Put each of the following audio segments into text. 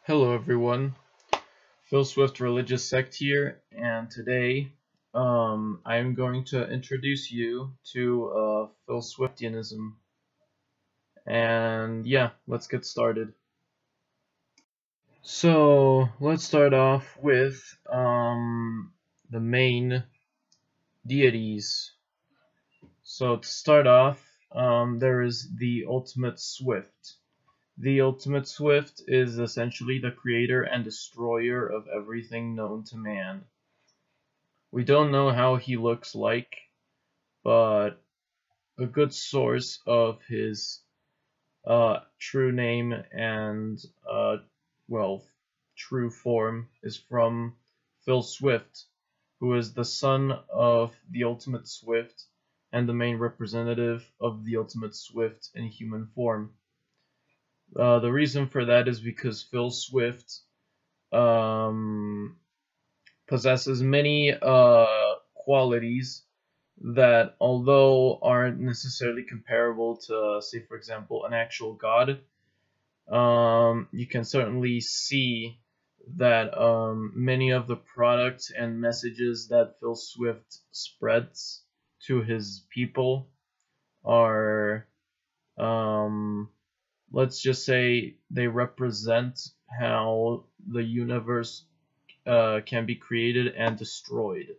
Hello everyone, Phil Swift Religious Sect here, and today I'm going to introduce you to Phil Swiftianism. And yeah, let's get started. So let's start off with the main deities. So to start off, there is the Ultimate Swift. The Ultimate Swift is essentially the creator and destroyer of everything known to man. We don't know how he looks like, but a good source of his true name and well, true form is from Phil Swift, who is the son of the Ultimate Swift and the main representative of the Ultimate Swift in human form. The reason for that is because Phil Swift um, possesses many qualities that, although aren't necessarily comparable to, say, for example, an actual god, you can certainly see that many of the products and messages that Phil Swift spreads to his people are, let's just say, they represent how the universe can be created and destroyed.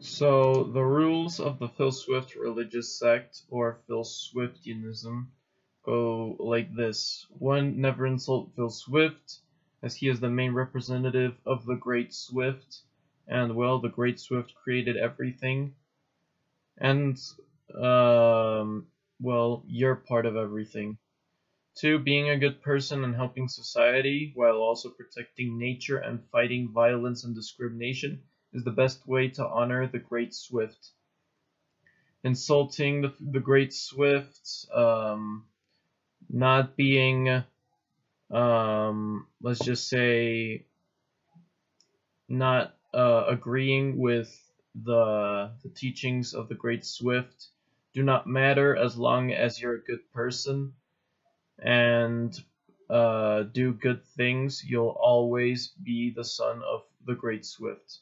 So the rules of the Phil Swift religious sect, or Phil Swiftianism, go like this. 1. Never insult Phil Swift, as he is the main representative of the Great Swift, and well, the Great Swift created everything. And, well, you're part of everything. 2. Being a good person and helping society, while also protecting nature and fighting violence and discrimination, is the best way to honor the Great Swift. Insulting the Great Swift, not being, let's just say, not agreeing with the teachings of the Great Swift do not matter as long as you're a good person and do good things. You'll always be the son of the Great Swift,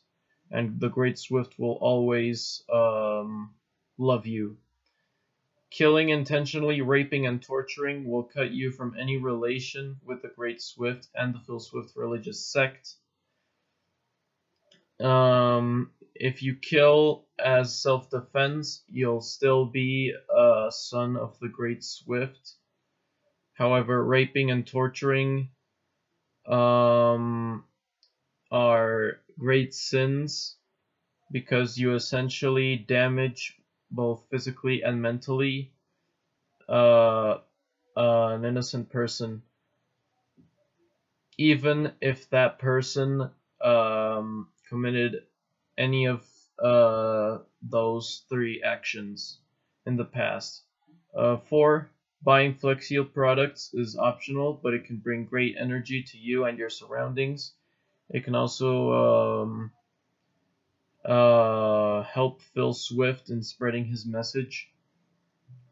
and the Great Swift will always love you. Killing, intentionally raping, and torturing will cut you from any relation with the Great Swift and the Phil Swift religious sect. If you kill as self-defense, you'll still be a son of the Great Swift. However, raping and torturing are great sins because you essentially damage both physically and mentally an innocent person, even if that person committed any of those 3 actions in the past. 4. Buying Flex Seal products is optional, but it can bring great energy to you and your surroundings. It can also help Phil Swift in spreading his message.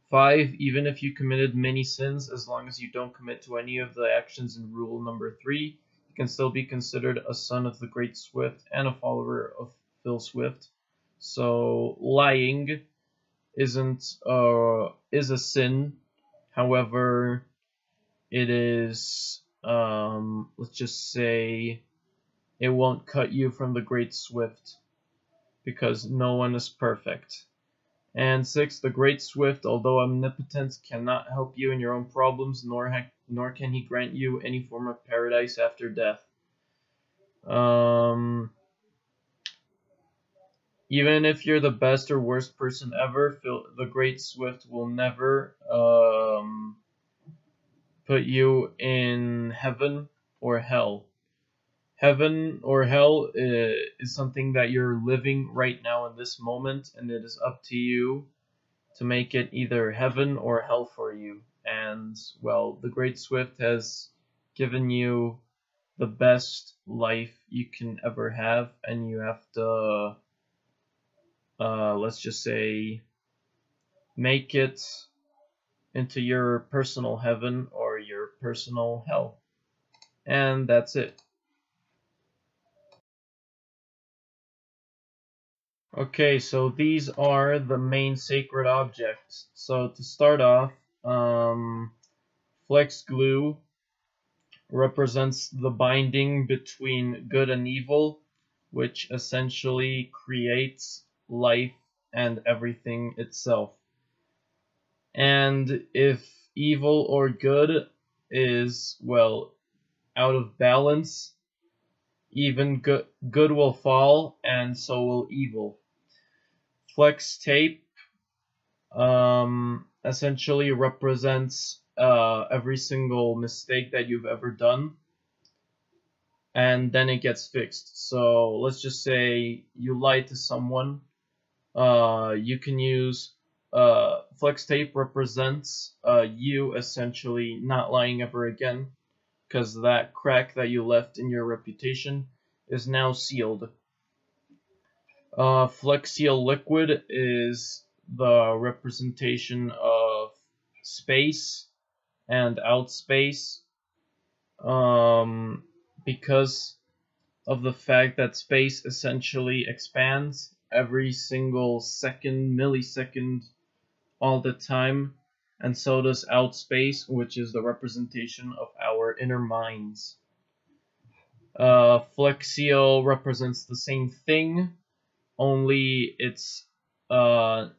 5. Even if you committed many sins, as long as you don't commit to any of the actions in rule number 3, you can still be considered a son of the Great Swift and a follower of Phil Swift. So lying is a sin. However, it is, let's just say, it won't cut you from the Great Swift, because no one is perfect. And 6, the Great Swift, although omnipotent, cannot help you in your own problems, nor can he grant you any form of paradise after death. Even if you're the best or worst person ever, the Great Swift will never put you in heaven or hell. Heaven or hell is something that you're living right now in this moment, and it is up to you to make it either heaven or hell for you. And, well, the Great Swift has given you the best life you can ever have, and you have to, let's just say, make it into your personal heaven or your personal hell. And that's it. Okay, so these are the main sacred objects. So to start off, flex glue represents the binding between good and evil, which essentially creates life and everything itself. And if evil or good is, well, out of balance, even good will fall, and so will evil. Flex tape essentially represents every single mistake that you've ever done, and then it gets fixed. So let's just say you lied to someone. You can use flex tape represents you essentially not lying ever again, because that crack that you left in your reputation is now sealed. Flex seal liquid is the representation of space and outspace, because of the fact that space essentially expands every single second, millisecond, all the time, and so does outspace, which is the representation of our inner minds. Flex seal represents the same thing, only it's not,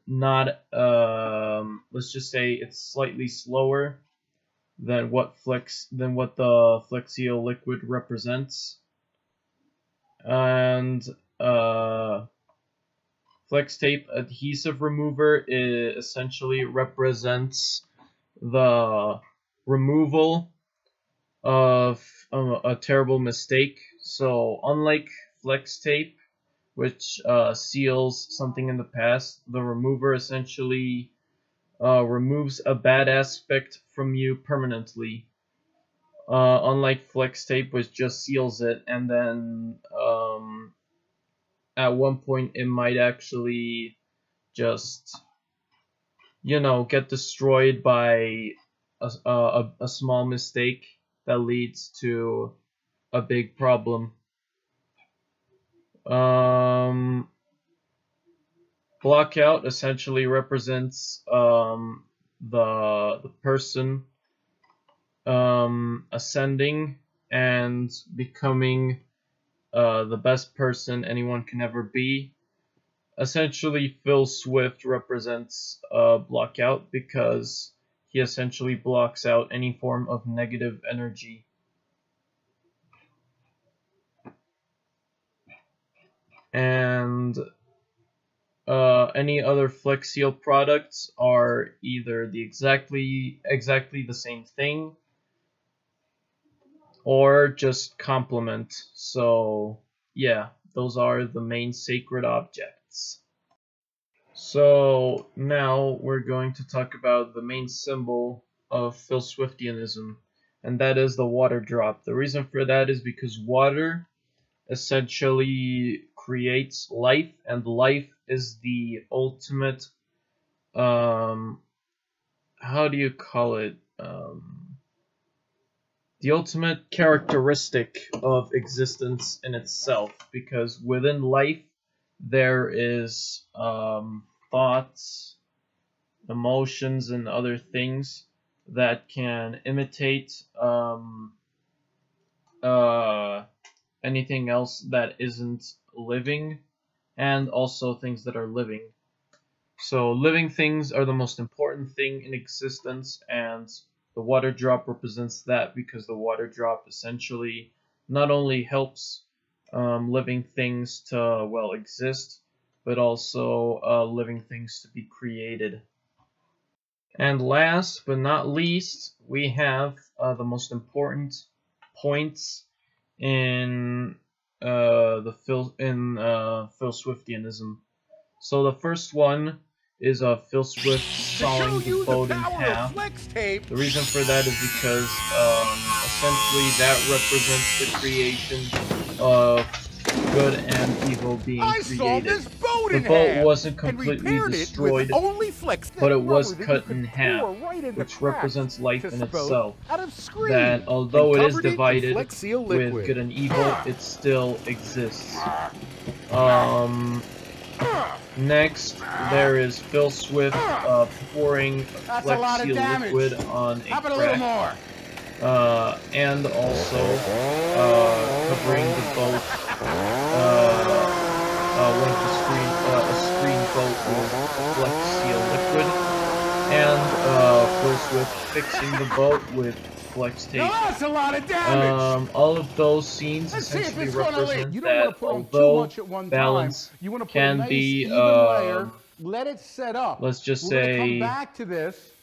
let's just say it's slightly slower than what the flex seal liquid represents. And flex tape adhesive remover essentially represents the removal of a terrible mistake. So unlike flex tape, which seals something in the past, the remover essentially removes a bad aspect from you permanently. Unlike flex tape, which just seals it, and then at one point it might actually just, get destroyed by a small mistake that leads to a big problem. Blockout essentially represents the person ascending and becoming the best person anyone can ever be. Essentially, Phil Swift represents blockout because he essentially blocks out any form of negative energy. And any other flex seal products are either the exactly the same thing or just complement. So yeah, those are the main sacred objects. So now we're going to talk about the main symbol of Phil Swiftianism, and that is the water drop. The reason for that is because water essentially creates life, and life is the ultimate, how do you call it, the ultimate characteristic of existence in itself, because within life there is thoughts, emotions, and other things that can imitate anything else that isn't living, and also things that are living. So living things are the most important thing in existence, and the water drop represents that, because the water drop essentially not only helps living things to, well, exist, but also living things to be created. And last but not least, we have the most important points in Phil Swiftianism. So the first one is Phil Swift sawing the boat in half. The reason for that is because essentially that represents the creation of good and evil being created. boat The in boat half wasn't and completely repaired it destroyed, with only flex but it was rubber that you cut could in half, pour right into which cracks represents life to in spout itself. out of screen, That and although it is covered it in divided Flex Seal with liquid. good and evil, it still exists. Next, there is Phil Swift pouring Flex Seal liquid on a crack, and also covering the boat, one of the a screen boat with Flex Seal liquid, and Phil Swift fixing the boat with Flex tape. Now that's a lot of damage. All of those scenes Let's see if essentially it's gonna leak. represent You don't want that to put on too although much at one balance time. You want to put a can nice be, even layer. Let it set up. let's just We're gonna come say, back to this.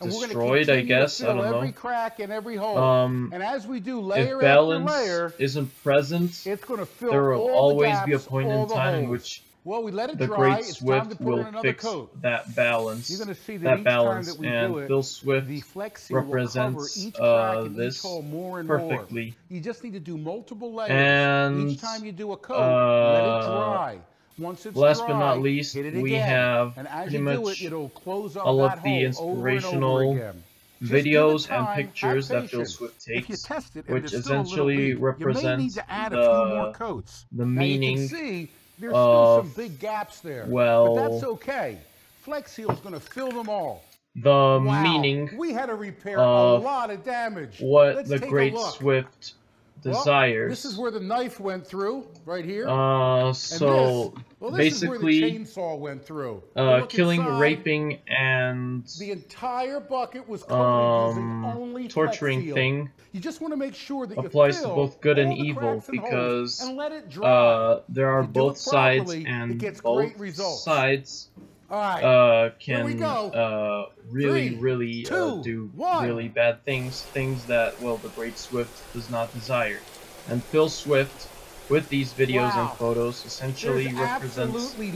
And destroyed, we're I guess, to I fill don't every know. crack and every hole. And as we do layer If balance after layer, isn't present, it's going to fill there will all the always gaps, be a point all in the time in holes. which Well, we let it the dry. great It's time Swift to put will in another fix coat. that balance. You're going to see that each balance, time that we and do it, Phil Swift the Flex Seal represents will cover each crack and this each hole more and perfectly. more. You just need to do multiple layers. And each time you do a coat, let it dry. Once it's last dry, but not least, hit it we again. have And as pretty you do much it, it'll close up all that of the hole inspirational over and over again. videos and pictures that Phil Swift If you takes, test it and which there's still a little essentially leak, you may need represent to add a few more the coats. meaning Now you can see there's of, still some big gaps there, well, but that's okay. Flex Seal is going to fill them all. the meaning We had to repair of a lot of damage. what Let's the take great a look. Swift desires. Well, this is where the knife went through, right here. So this is where the basically, chainsaw went through. killing, inside. raping, and The entire bucket was coated using only torturing Flex Seal. thing You just want to make sure that applies you to fill both good all and the evil, cracks and holes because and let it dry. there are You do both it sides, properly, and it gets both great results. sides All right, here we can go. really, 3, really 2, do 1. really bad things that, well, the great Swift does not desire. And Phil Swift, with these videos and photos, essentially represents a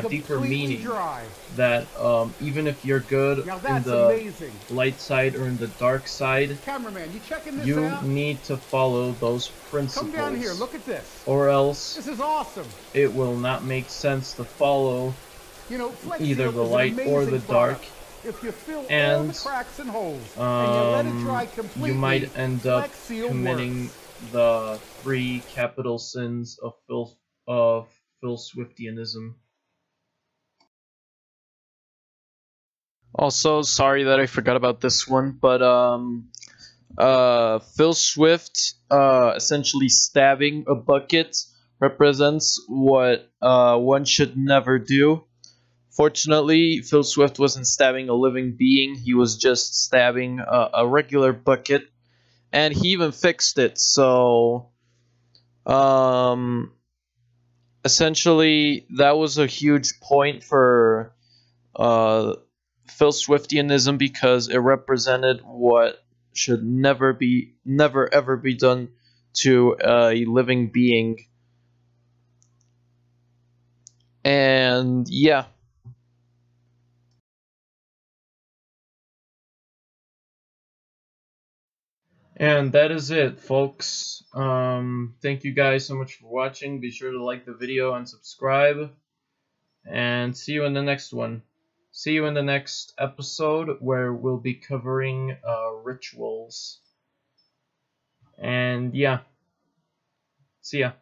deeper meaning that even if you're good in the light side or in the dark side, Cameraman, you checking this you out? need to follow those principles. Come down here, look at this. Or else this is awesome. It will not make sense to follow either the light or the dark. If you fill and all the cracks and holes and you let it dry completely, you might end up committing works. the 3 capital sins of Phil Swiftianism. Also, sorry that I forgot about this one, but Phil Swift essentially stabbing a bucket represents what one should never do. Fortunately, Phil Swift wasn't stabbing a living being, he was just stabbing a regular bucket, and he even fixed it, so essentially that was a huge point for Phil Swiftianism, because it represented what should never ever be done to a living being. And yeah. And that is it, folks. Thank you guys so much for watching. Be sure to like the video and subscribe. And see you in the next one. See you in the next episode, where we'll be covering rituals. And yeah. See ya.